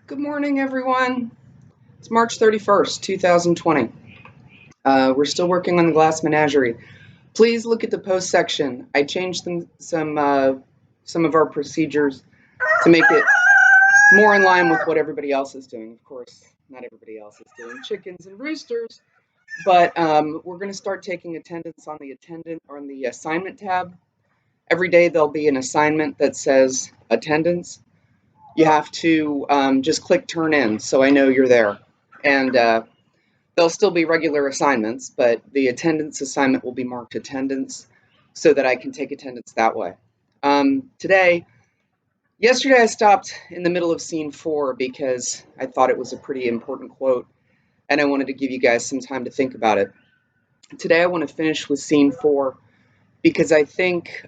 Good morning, everyone. It's March 31st, 2020. We're still working on the Glass Menagerie. Please look at the post section. I changed some of our procedures to make it more in line with what everybody else is doing. Of course, not everybody else is doing chickens and roosters, but we're going to start taking attendance on the assignment tab. Every day there'll be an assignment that says attendance. You have to just click turn in so I know you're there. And there'll still be regular assignments, but the attendance assignment will be marked attendance so that I can take attendance that way. Yesterday I stopped in the middle of scene 4 because I thought it was a pretty important quote and I wanted to give you guys some time to think about it. Today I want to finish with scene 4 because I think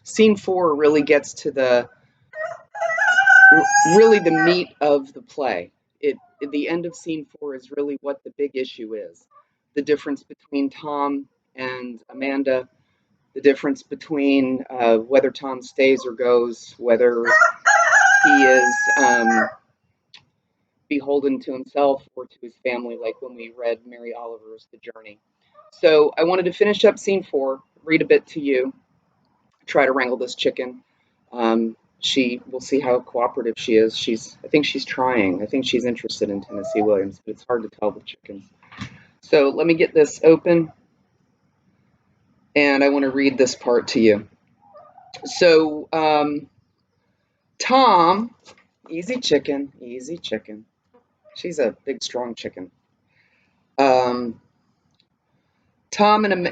scene 4 really gets to really the meat of the play. The end of scene 4 is really what the big issue is. The difference between Tom and Amanda, the difference between whether Tom stays or goes, whether he is beholden to himself or to his family, like when we read Mary Oliver's The Journey. So I wanted to finish up scene 4, read a bit to you, try to wrangle this chicken. We'll see how cooperative she is. I think she's trying. I think she's interested in Tennessee Williams, but it's hard to tell with chickens. So let me get this open, and I want to read this part to you. So, Tom, easy chicken, easy chicken. She's a big, strong chicken. Tom and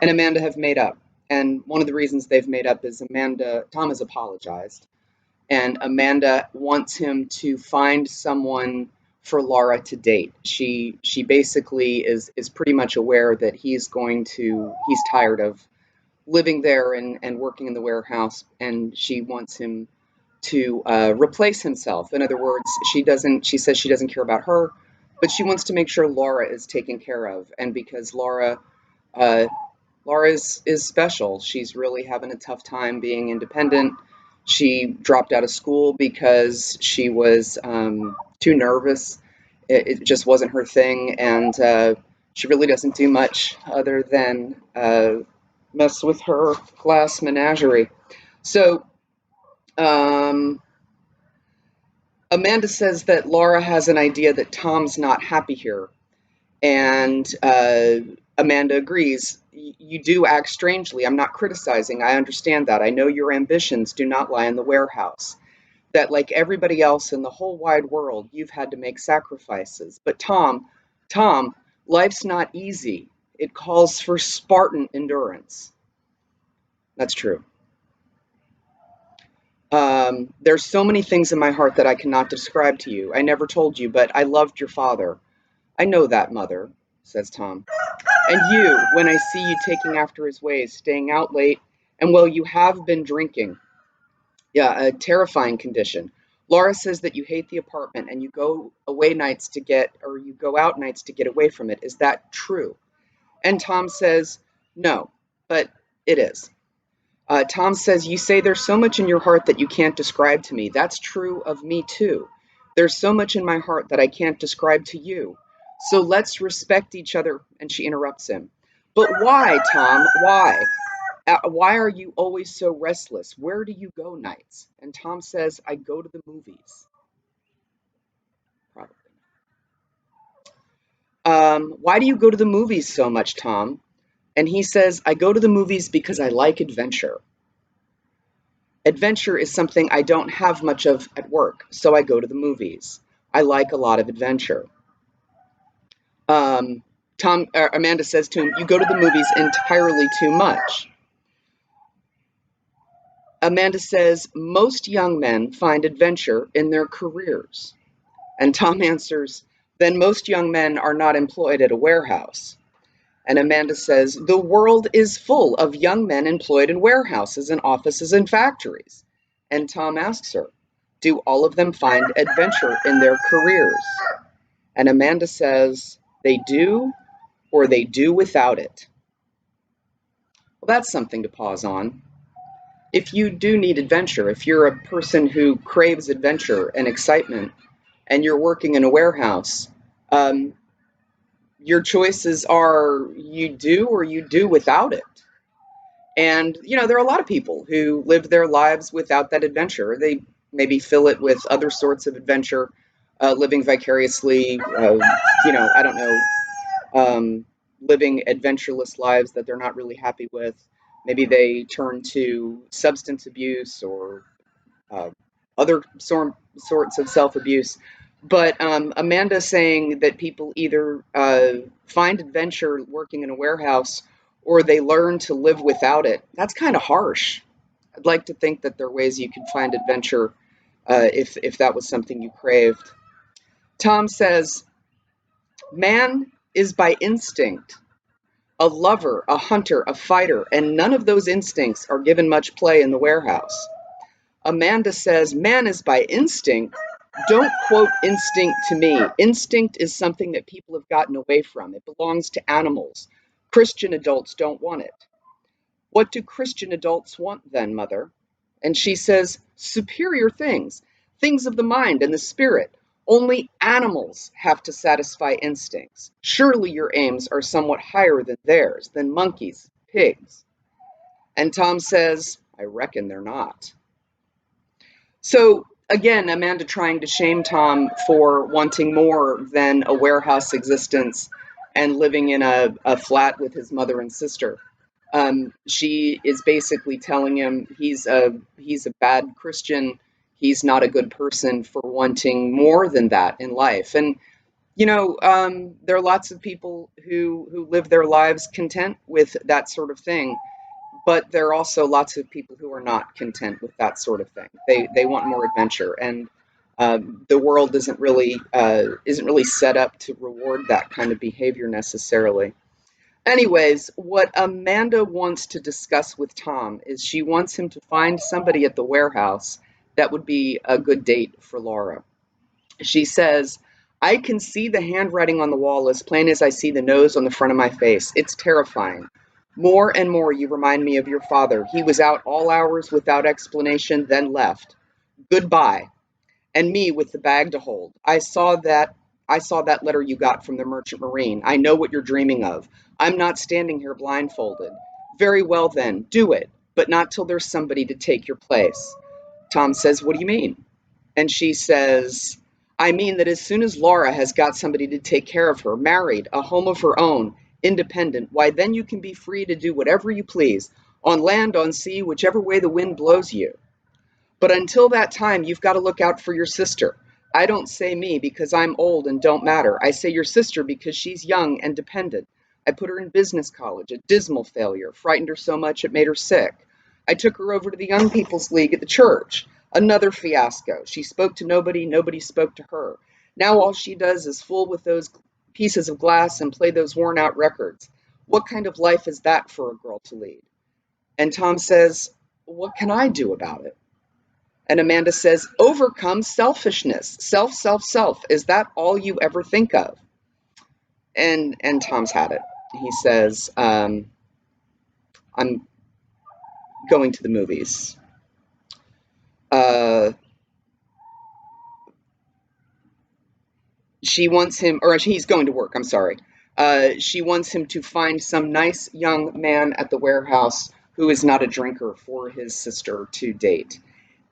Amanda have made up, and one of the reasons they've made up is Tom has apologized, and Amanda wants him to find someone for Laura to date. She basically is pretty much aware that he's tired of living there and working in the warehouse, and she wants him to replace himself. In other words, she says she doesn't care about her, but she wants to make sure Laura is taken care of. And because uh, Laura is special, she's really having a tough time being independent. She dropped out of school because she was too nervous. It just wasn't her thing, and she really doesn't do much other than mess with her glass menagerie. So Amanda says that Laura has an idea that Tom's not happy here, and Amanda agrees. You do act strangely. I'm not criticizing. I understand that. I know your ambitions do not lie in the warehouse. That, like everybody else in the whole wide world, you've had to make sacrifices. But Tom, life's not easy. It calls for Spartan endurance. That's true. There's so many things in my heart that I cannot describe to you. I never told you, but I loved your father. I know that, Mother, says Tom. And you, when I see you taking after his ways, staying out late, and well, you have been drinking. Yeah, a terrifying condition. Laura says that you hate the apartment and you go out nights to get away from it. Is that true? And Tom says, no, but it is. Tom says, you say there's so much in your heart that you can't describe to me. That's true of me too. There's so much in my heart that I can't describe to you. So let's respect each other. And she interrupts him. But why, Tom? Why? Why are you always so restless? Where do you go nights? And Tom says, I go to the movies. Probably. Why do you go to the movies so much, Tom? And he says, I go to the movies because I like adventure. Adventure is something I don't have much of at work, so I go to the movies. I like a lot of adventure. Amanda says to him, you go to the movies entirely too much. Amanda says, most young men find adventure in their careers. And Tom answers, then most young men are not employed at a warehouse. And Amanda says, the world is full of young men employed in warehouses and offices and factories. And Tom asks her, do all of them find adventure in their careers? And Amanda says, they do, or they do without it. Well, that's something to pause on. if you do need adventure, if you're a person who craves adventure and excitement, and you're working in a warehouse, um, your choices are you do or you do without it. And, there are a lot of people who live their lives without that adventure. They maybe fill it with other sorts of adventure, living vicariously, I don't know, living adventureless lives that they're not really happy with. Maybe they turn to substance abuse or uh, other sorts of self abuse. But Amanda saying that people either find adventure working in a warehouse or they learn to live without it, that's kind of harsh. I'd like to think that there are ways you can find adventure if that was something you craved. Tom says, man is by instinct a lover, a hunter, a fighter, and none of those instincts are given much play in the warehouse. Amanda says, man is by instinct. Don't quote instinct to me. Instinct is something that people have gotten away from. It belongs to animals. Christian adults don't want it. What do Christian adults want then, Mother? And she says, superior things, things of the mind and the spirit. Only animals have to satisfy instincts. Surely your aims are somewhat higher than theirs, than monkeys, pigs. And Tom says, I reckon they're not. So again, Amanda trying to shame Tom for wanting more than a warehouse existence and living in a flat with his mother and sister. She is basically telling him he's a bad Christian. He's not a good person for wanting more than that in life. And there are lots of people who live their lives content with that sort of thing. But there are also lots of people who are not content with that sort of thing. They want more adventure, and the world isn't really set up to reward that kind of behavior necessarily. Anyways, what Amanda wants to discuss with Tom is she wants him to find somebody at the warehouse that would be a good date for Laura. She says, I can see the handwriting on the wall as plain as I see the nose on the front of my face. It's terrifying. More and more you remind me of your father. He was out all hours without explanation, then left. Goodbye. And me with the bag to hold. I saw that letter you got from the Merchant Marine. I know what you're dreaming of. I'm not standing here blindfolded. Very well then, do it, but not till there's somebody to take your place. Tom says, what do you mean? And she says, I mean that as soon as Laura has got somebody to take care of her, married, a home of her own, independent, why then you can be free to do whatever you please, on land, on sea, whichever way the wind blows you. But until that time, you've got to look out for your sister. I don't say me because I'm old and don't matter. I say your sister because she's young and dependent. I put her in business college, a dismal failure, frightened her so much it made her sick. I took her over to the Young People's League at the church. Another fiasco. She spoke to nobody, nobody spoke to her. Now all she does is fool with those pieces of glass and play those worn out records. What kind of life is that for a girl to lead? And Tom says, what can I do about it? And Amanda says, overcome selfishness. Self, self, self. Is that all you ever think of? And Tom's had it. He says, I'm going to the movies. She wants him, or he's going to work, I'm sorry. She wants him to find some nice young man at the warehouse who is not a drinker for his sister to date.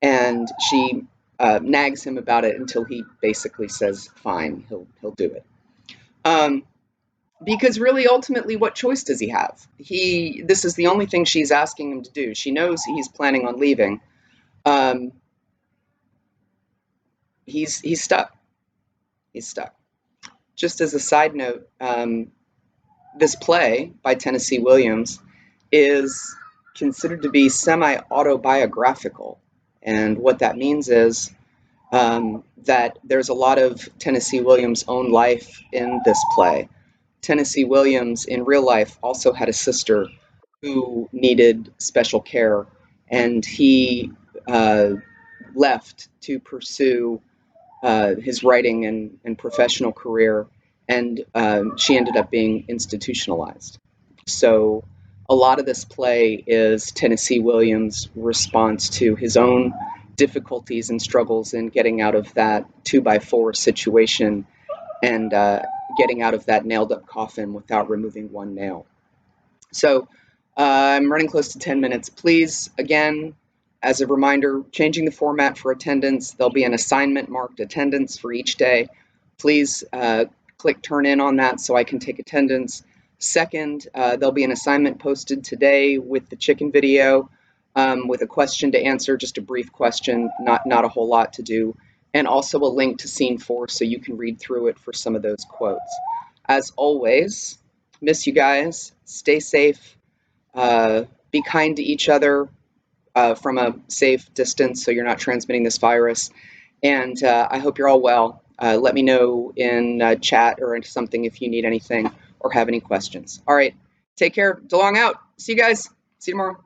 And she nags him about it until he basically says, fine, he'll do it. Because really, ultimately, what choice does he have? This is the only thing she's asking him to do. She knows he's planning on leaving. He's stuck. He's stuck. Just as a side note, this play by Tennessee Williams is considered to be semi-autobiographical. And what that means is that there's a lot of Tennessee Williams' own life in this play. Tennessee Williams, in real life, also had a sister who needed special care, and he left to pursue his writing and professional career, and she ended up being institutionalized. So A lot of this play is Tennessee Williams' response to his own difficulties and struggles in getting out of that 2x4 situation and getting out of that nailed up coffin without removing one nail. So I'm running close to 10 minutes. Please, again, as a reminder, changing the format for attendance. There'll be an assignment marked attendance for each day. Please click turn in on that so I can take attendance. Second, there'll be an assignment posted today with the chicken video with a question to answer, just a brief question, not a whole lot to do, and also a link to Scene 4 so you can read through it for some of those quotes. As always, miss you guys. Stay safe. Be kind to each other from a safe distance so you're not transmitting this virus. And I hope you're all well. Let me know in chat or in something if you need anything or have any questions. All right. Take care. DeLong out. See you guys. See you tomorrow.